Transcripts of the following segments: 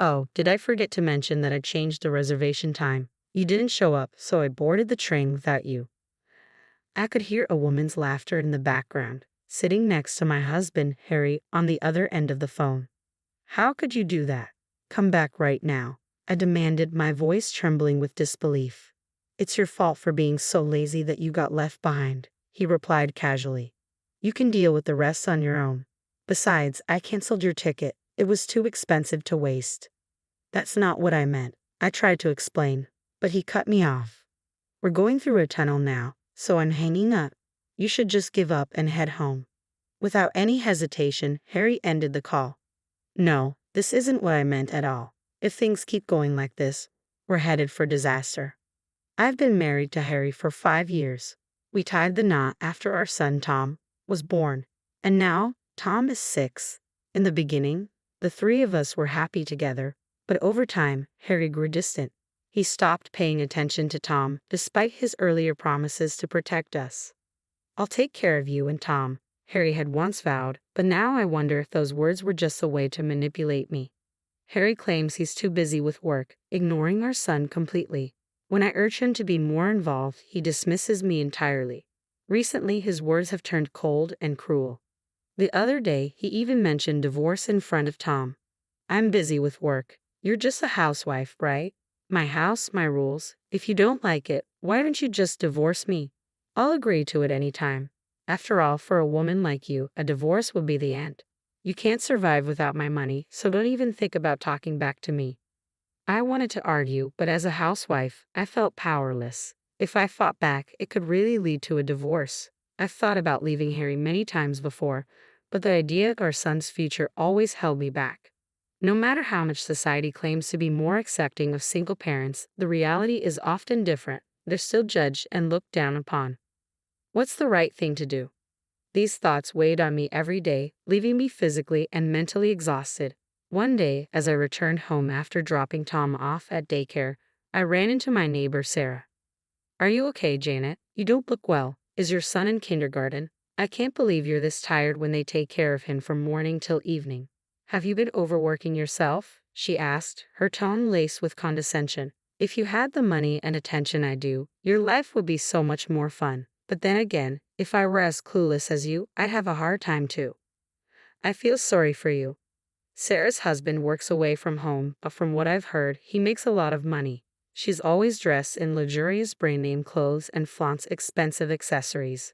Oh, did I forget to mention that I changed the reservation time? You didn't show up, so I boarded the train without you. I could hear a woman's laughter in the background, sitting next to my husband, Harry, on the other end of the phone. How could you do that? Come back right now, I demanded, my voice trembling with disbelief. It's your fault for being so lazy that you got left behind, he replied casually. You can deal with the rest on your own. Besides, I canceled your ticket. It was too expensive to waste. That's not what I meant, I tried to explain, but he cut me off. We're going through a tunnel now, so I'm hanging up. You should just give up and head home. Without any hesitation, Harry ended the call. No, this isn't what I meant at all. If things keep going like this, we're headed for disaster. I've been married to Harry for 5 years. We tied the knot after our son Tom was born, and now Tom is 6. In the beginning, the three of us were happy together, but over time, Harry grew distant. He stopped paying attention to Tom, despite his earlier promises to protect us. I'll take care of you and Tom, Harry had once vowed, but now I wonder if those words were just a way to manipulate me. Harry claims he's too busy with work, ignoring our son completely. When I urge him to be more involved, he dismisses me entirely. Recently, his words have turned cold and cruel. The other day, he even mentioned divorce in front of Tom. I'm busy with work. You're just a housewife, right? My house, my rules. If you don't like it, why don't you just divorce me? I'll agree to it any time. After all, for a woman like you, a divorce would be the end. You can't survive without my money, so don't even think about talking back to me. I wanted to argue, but as a housewife, I felt powerless. If I fought back, it could really lead to a divorce. I've thought about leaving Harry many times before, but the idea of our son's future always held me back. No matter how much society claims to be more accepting of single parents, the reality is often different. They're still judged and looked down upon. What's the right thing to do? These thoughts weighed on me every day, leaving me physically and mentally exhausted. One day, as I returned home after dropping Tom off at daycare, I ran into my neighbor Sarah. Are you okay, Janet? You don't look well. Is your son in kindergarten? I can't believe you're this tired when they take care of him from morning till evening. Have you been overworking yourself? She asked, her tone laced with condescension. If you had the money and attention I do, your life would be so much more fun. But then again, if I were as clueless as you, I'd have a hard time too. I feel sorry for you. Sarah's husband works away from home, but from what I've heard, he makes a lot of money. She's always dressed in luxurious brand-name clothes and flaunts expensive accessories.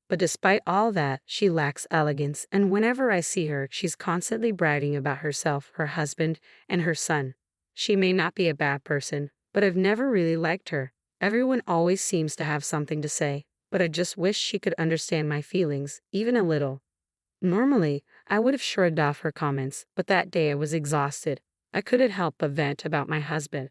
But despite all that, she lacks elegance, and whenever I see her, she's constantly bragging about herself, her husband, and her son. She may not be a bad person, but I've never really liked her. Everyone always seems to have something to say, but I just wish she could understand my feelings, even a little. Normally, I would have shrugged off her comments, but that day I was exhausted. I couldn't help but vent about my husband.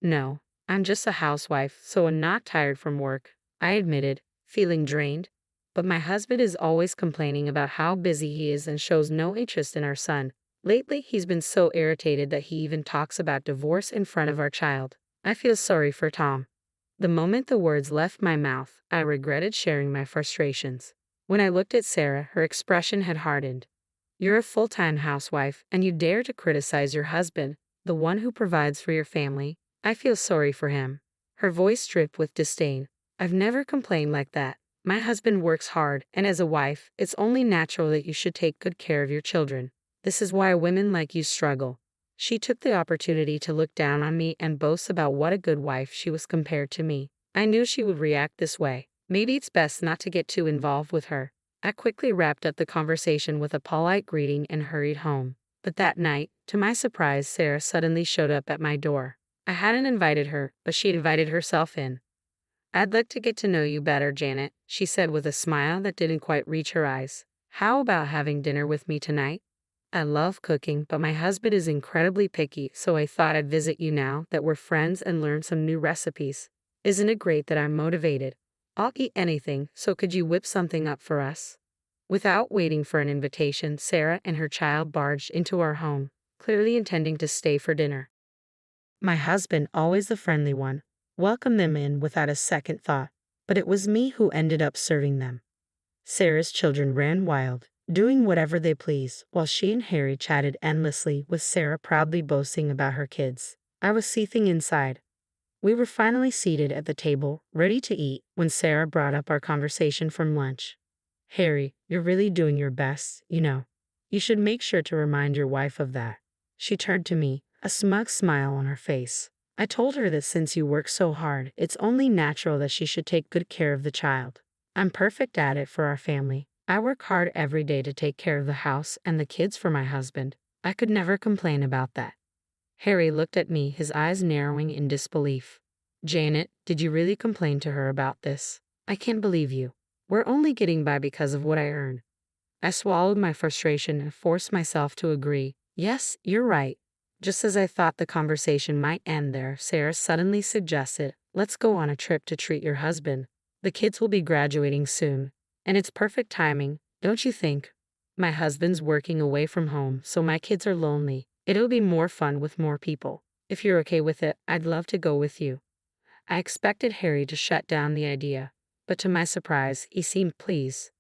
No, I'm just a housewife, so I'm not tired from work, I admitted, feeling drained. But my husband is always complaining about how busy he is and shows no interest in our son. Lately, he's been so irritated that he even talks about divorce in front of our child. I feel sorry for Tom. The moment the words left my mouth, I regretted sharing my frustrations. When I looked at Sarah, her expression had hardened. You're a full-time housewife, and you dare to criticize your husband, the one who provides for your family. I feel sorry for him. Her voice dripped with disdain. I've never complained like that. My husband works hard, and as a wife, it's only natural that you should take good care of your children. This is why women like you struggle. She took the opportunity to look down on me and boast about what a good wife she was compared to me. I knew she would react this way. Maybe it's best not to get too involved with her. I quickly wrapped up the conversation with a polite greeting and hurried home. But that night, to my surprise, Sarah suddenly showed up at my door. I hadn't invited her, but she invited herself in. I'd like to get to know you better, Janet, she said with a smile that didn't quite reach her eyes. How about having dinner with me tonight? I love cooking, but my husband is incredibly picky, so I thought I'd visit you now that we're friends and learn some new recipes. Isn't it great that I'm motivated? I'll eat anything, so could you whip something up for us? Without waiting for an invitation, Sarah and her child barged into our home, clearly intending to stay for dinner. My husband, always the friendly one, welcomed them in without a second thought, but it was me who ended up serving them. Sarah's children ran wild, doing whatever they please, while she and Harry chatted endlessly, with Sarah proudly boasting about her kids. I was seething inside. We were finally seated at the table, ready to eat, when Sarah brought up our conversation from lunch. Harry, you're really doing your best, you know. You should make sure to remind your wife of that. She turned to me, a smug smile on her face. I told her that since you work so hard, it's only natural that she should take good care of the child. I'm perfect at it for our family. I work hard every day to take care of the house and the kids for my husband. I could never complain about that. Harry looked at me, his eyes narrowing in disbelief. Janet, did you really complain to her about this? I can't believe you. We're only getting by because of what I earn. I swallowed my frustration and forced myself to agree. Yes, you're right. Just as I thought the conversation might end there, Sarah suddenly suggested, let's go on a trip to treat your husband. The kids will be graduating soon. And it's perfect timing, don't you think? My husband's working away from home, so my kids are lonely. It'll be more fun with more people. If you're okay with it, I'd love to go with you. I expected Harry to shut down the idea, but to my surprise, he seemed pleased.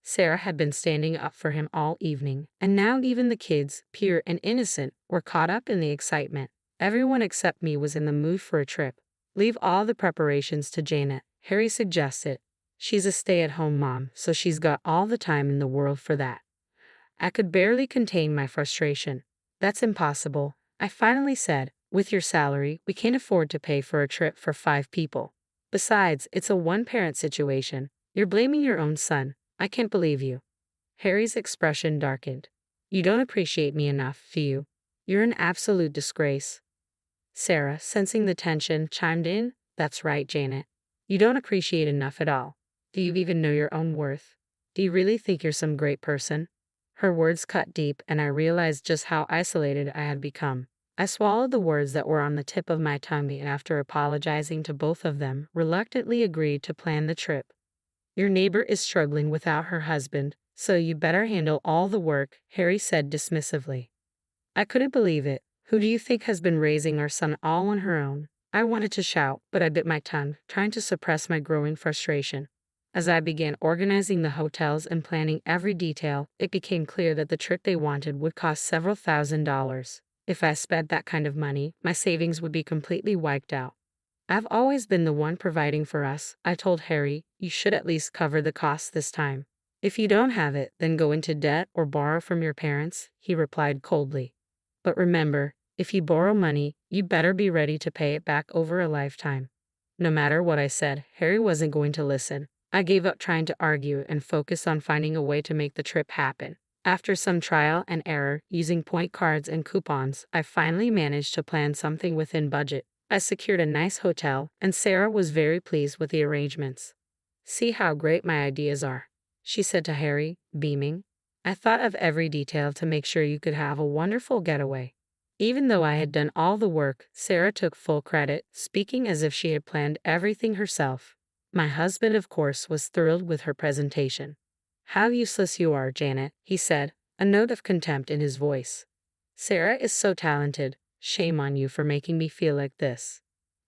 Sarah had been standing up for him all evening, and now even the kids, pure and innocent, were caught up in the excitement. Everyone except me was in the mood for a trip. Leave all the preparations to Janet, Harry suggested. She's a stay-at-home mom, so she's got all the time in the world for that. I could barely contain my frustration. That's impossible, I finally said. With your salary, we can't afford to pay for a trip for 5 people. Besides, it's a one-parent situation. You're blaming your own son. I can't believe you. Harry's expression darkened. You don't appreciate me enough, Few. You're an absolute disgrace. Sarah, sensing the tension, chimed in. That's right, Janet. You don't appreciate enough at all. Do you even know your own worth? Do you really think you're some great person? Her words cut deep, and I realized just how isolated I had become. I swallowed the words that were on the tip of my tongue, and after apologizing to both of them, reluctantly agreed to plan the trip. Your neighbor is struggling without her husband, so you better handle all the work, Harry said dismissively. I couldn't believe it. Who do you think has been raising our son all on her own? I wanted to shout, but I bit my tongue, trying to suppress my growing frustration. As I began organizing the hotels and planning every detail, it became clear that the trip they wanted would cost several $1,000s. If I spent that kind of money, my savings would be completely wiped out. I've always been the one providing for us, I told Harry. You should at least cover the costs this time. If you don't have it, then go into debt or borrow from your parents, he replied coldly. But remember, if you borrow money, you better be ready to pay it back over a lifetime. No matter what I said, Harry wasn't going to listen. I gave up trying to argue and focused on finding a way to make the trip happen. After some trial and error, using point cards and coupons, I finally managed to plan something within budget. I secured a nice hotel, and Sarah was very pleased with the arrangements. See how great my ideas are, she said to Harry, beaming. I thought of every detail to make sure you could have a wonderful getaway. Even though I had done all the work, Sarah took full credit, speaking as if she had planned everything herself. My husband, of course, was thrilled with her presentation. How useless you are, Janet, he said, a note of contempt in his voice. Sarah is so talented. Shame on you for making me feel like this.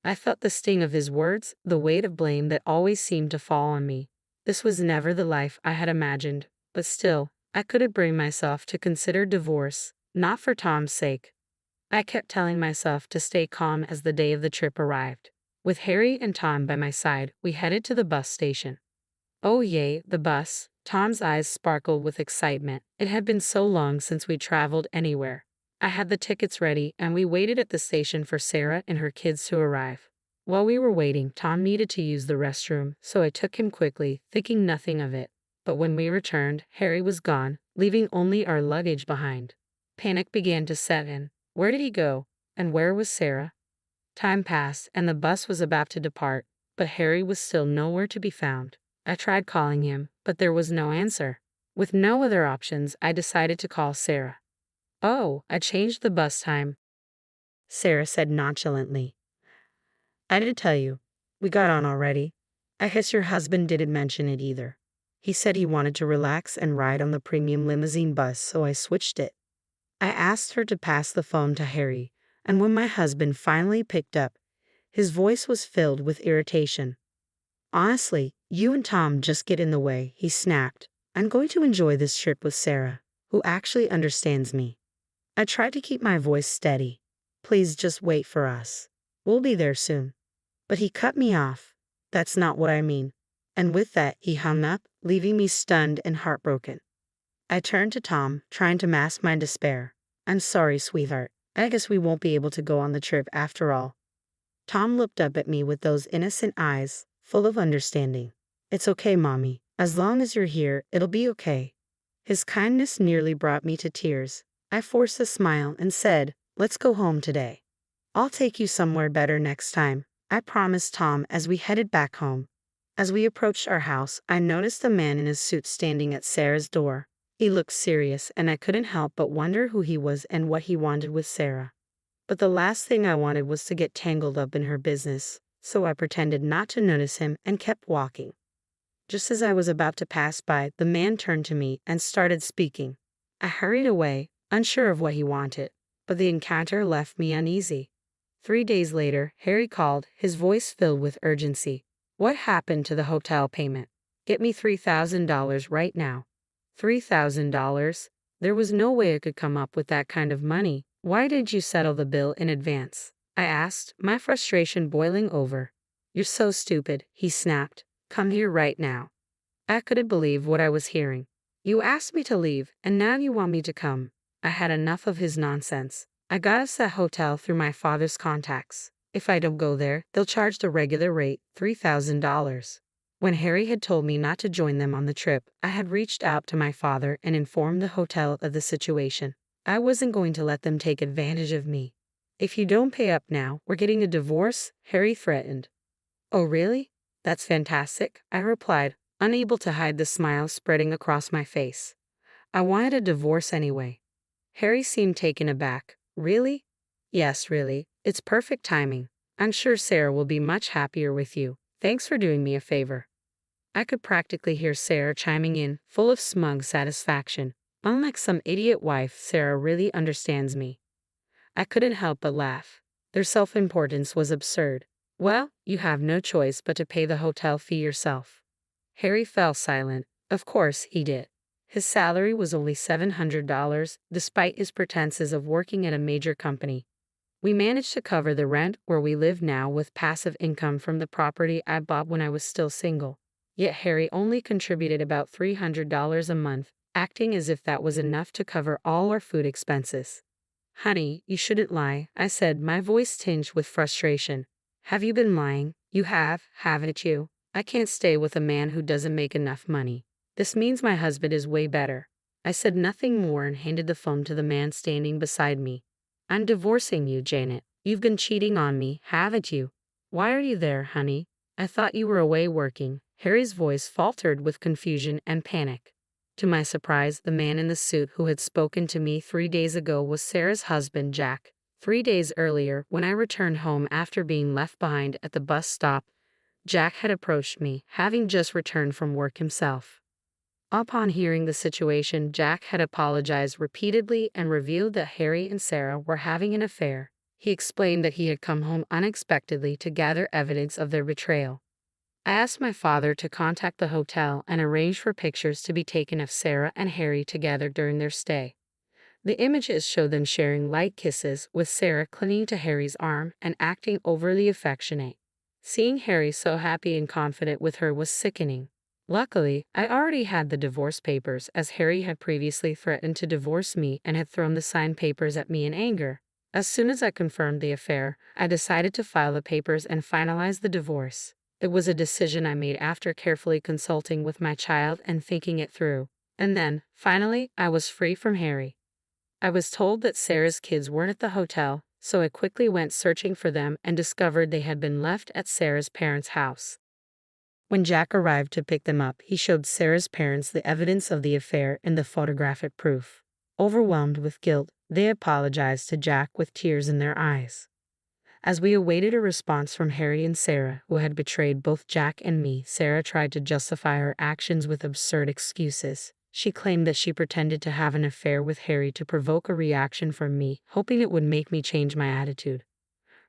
I felt the sting of his words, the weight of blame that always seemed to fall on me. This was never the life I had imagined, but still, I couldn't bring myself to consider divorce, not for Tom's sake. I kept telling myself to stay calm as the day of the trip arrived. With Harry and Tom by my side, we headed to the bus station. Oh yay, the bus. Tom's eyes sparkled with excitement. It had been so long since we traveled anywhere. I had the tickets ready, and we waited at the station for Sarah and her kids to arrive. While we were waiting, Tom needed to use the restroom, so I took him quickly, thinking nothing of it. But when we returned, Harry was gone, leaving only our luggage behind. Panic began to set in. Where did he go? And where was Sarah? Time passed, and the bus was about to depart, but Harry was still nowhere to be found. I tried calling him, but there was no answer. With no other options, I decided to call Sarah. Oh, I changed the bus time, Sarah said nonchalantly. I did tell you. We got on already. I guess your husband didn't mention it either. He said he wanted to relax and ride on the premium limousine bus, so I switched it. I asked her to pass the phone to Harry, and when my husband finally picked up, his voice was filled with irritation. Honestly, you and Tom just get in the way, he snapped. I'm going to enjoy this trip with Sarah, who actually understands me. I tried to keep my voice steady. Please just wait for us. We'll be there soon. But he cut me off. That's not what I mean. And with that, he hung up, leaving me stunned and heartbroken. I turned to Tom, trying to mask my despair. I'm sorry, sweetheart. I guess we won't be able to go on the trip after all. Tom looked up at me with those innocent eyes, full of understanding. It's okay, Mommy. As long as you're here, it'll be okay. His kindness nearly brought me to tears. I forced a smile and said, let's go home today. I'll take you somewhere better next time, I promised Tom as we headed back home. As we approached our house, I noticed a man in a suit standing at Sarah's door. He looked serious, and I couldn't help but wonder who he was and what he wanted with Sarah. But the last thing I wanted was to get tangled up in her business, so I pretended not to notice him and kept walking. Just as I was about to pass by, the man turned to me and started speaking. I hurried away, unsure of what he wanted, but the encounter left me uneasy. 3 days later, Harry called, his voice filled with urgency. What happened to the hotel payment? Get me $3,000 right now. $3,000? There was no way I could come up with that kind of money. Why didn't you settle the bill in advance? I asked, my frustration boiling over. You're so stupid, he snapped. Come here right now. I couldn't believe what I was hearing. You asked me to leave, and now you want me to come. I had enough of his nonsense. I got us that hotel through my father's contacts. If I don't go there, they'll charge the regular rate, $3,000. When Harry had told me not to join them on the trip, I had reached out to my father and informed the hotel of the situation. I wasn't going to let them take advantage of me. If you don't pay up now, we're getting a divorce, Harry threatened. Oh, really? That's fantastic, I replied, unable to hide the smile spreading across my face. I wanted a divorce anyway. Harry seemed taken aback. Really? Yes, really. It's perfect timing. I'm sure Sarah will be much happier with you. Thanks for doing me a favor. I could practically hear Sarah chiming in, full of smug satisfaction. Unlike some idiot wife, Sarah really understands me. I couldn't help but laugh. Their self-importance was absurd. Well, you have no choice but to pay the hotel fee yourself. Harry fell silent. Of course he did. His salary was only $700, despite his pretenses of working at a major company. We managed to cover the rent where we live now with passive income from the property I bought when I was still single. Yet Harry only contributed about $300 a month, acting as if that was enough to cover all our food expenses. Honey, you shouldn't lie, I said, my voice tinged with frustration. Have you been lying? You have, haven't you? I can't stay with a man who doesn't make enough money. This means my husband is way better. I said nothing more and handed the phone to the man standing beside me. I'm divorcing you, Janet. You've been cheating on me, haven't you? Why are you there, honey? I thought you were away working. Harry's voice faltered with confusion and panic. To my surprise, the man in the suit who had spoken to me 3 days ago was Sarah's husband, Jack. 3 days earlier, when I returned home after being left behind at the bus stop, Jack had approached me, having just returned from work himself. Upon hearing the situation, Jack had apologized repeatedly and revealed that Harry and Sarah were having an affair. He explained that he had come home unexpectedly to gather evidence of their betrayal. I asked my father to contact the hotel and arrange for pictures to be taken of Sarah and Harry together during their stay. The images show them sharing light kisses, with Sarah clinging to Harry's arm and acting overly affectionate. Seeing Harry so happy and confident with her was sickening. Luckily, I already had the divorce papers, as Harry had previously threatened to divorce me and had thrown the signed papers at me in anger. As soon as I confirmed the affair, I decided to file the papers and finalize the divorce. It was a decision I made after carefully consulting with my child and thinking it through. And then, finally, I was free from Harry. I was told that Sarah's kids weren't at the hotel, so I quickly went searching for them and discovered they had been left at Sarah's parents' house. When Jack arrived to pick them up, he showed Sarah's parents the evidence of the affair and the photographic proof. Overwhelmed with guilt, they apologized to Jack with tears in their eyes. As we awaited a response from Harry and Sarah, who had betrayed both Jack and me, Sarah tried to justify her actions with absurd excuses. She claimed that she pretended to have an affair with Harry to provoke a reaction from me, hoping it would make me change my attitude.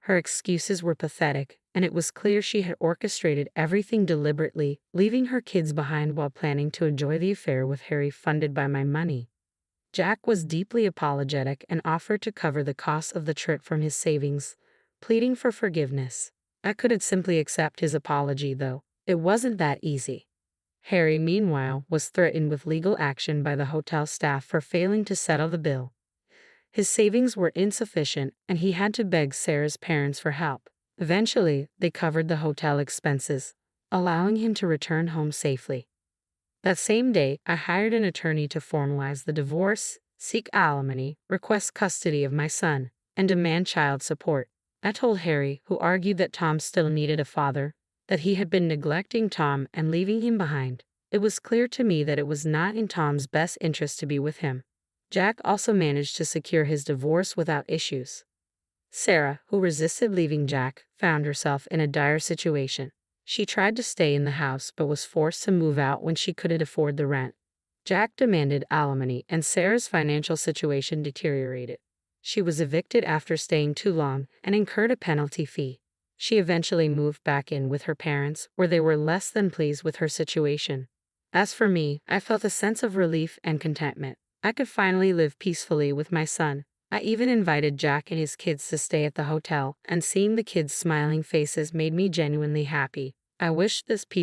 Her excuses were pathetic, and it was clear she had orchestrated everything deliberately, leaving her kids behind while planning to enjoy the affair with Harry funded by my money. Jack was deeply apologetic and offered to cover the cost of the trip from his savings, pleading for forgiveness. I couldn't simply accept his apology, though. It wasn't that easy. Harry, meanwhile, was threatened with legal action by the hotel staff for failing to settle the bill. His savings were insufficient, and he had to beg Sarah's parents for help. Eventually, they covered the hotel expenses, allowing him to return home safely. That same day, I hired an attorney to formalize the divorce, seek alimony, request custody of my son, and demand child support. I told Harry, who argued that Tom still needed a father, that he had been neglecting Tom and leaving him behind. It was clear to me that it was not in Tom's best interest to be with him. Jack also managed to secure his divorce without issues. Sarah, who resisted leaving Jack, found herself in a dire situation. She tried to stay in the house but was forced to move out when she couldn't afford the rent. Jack demanded alimony, and Sarah's financial situation deteriorated. She was evicted after staying too long and incurred a penalty fee. She eventually moved back in with her parents, where they were less than pleased with her situation. As for me, I felt a sense of relief and contentment. I could finally live peacefully with my son. I even invited Jack and his kids to stay at the hotel, and seeing the kids' smiling faces made me genuinely happy. I wish this peaceful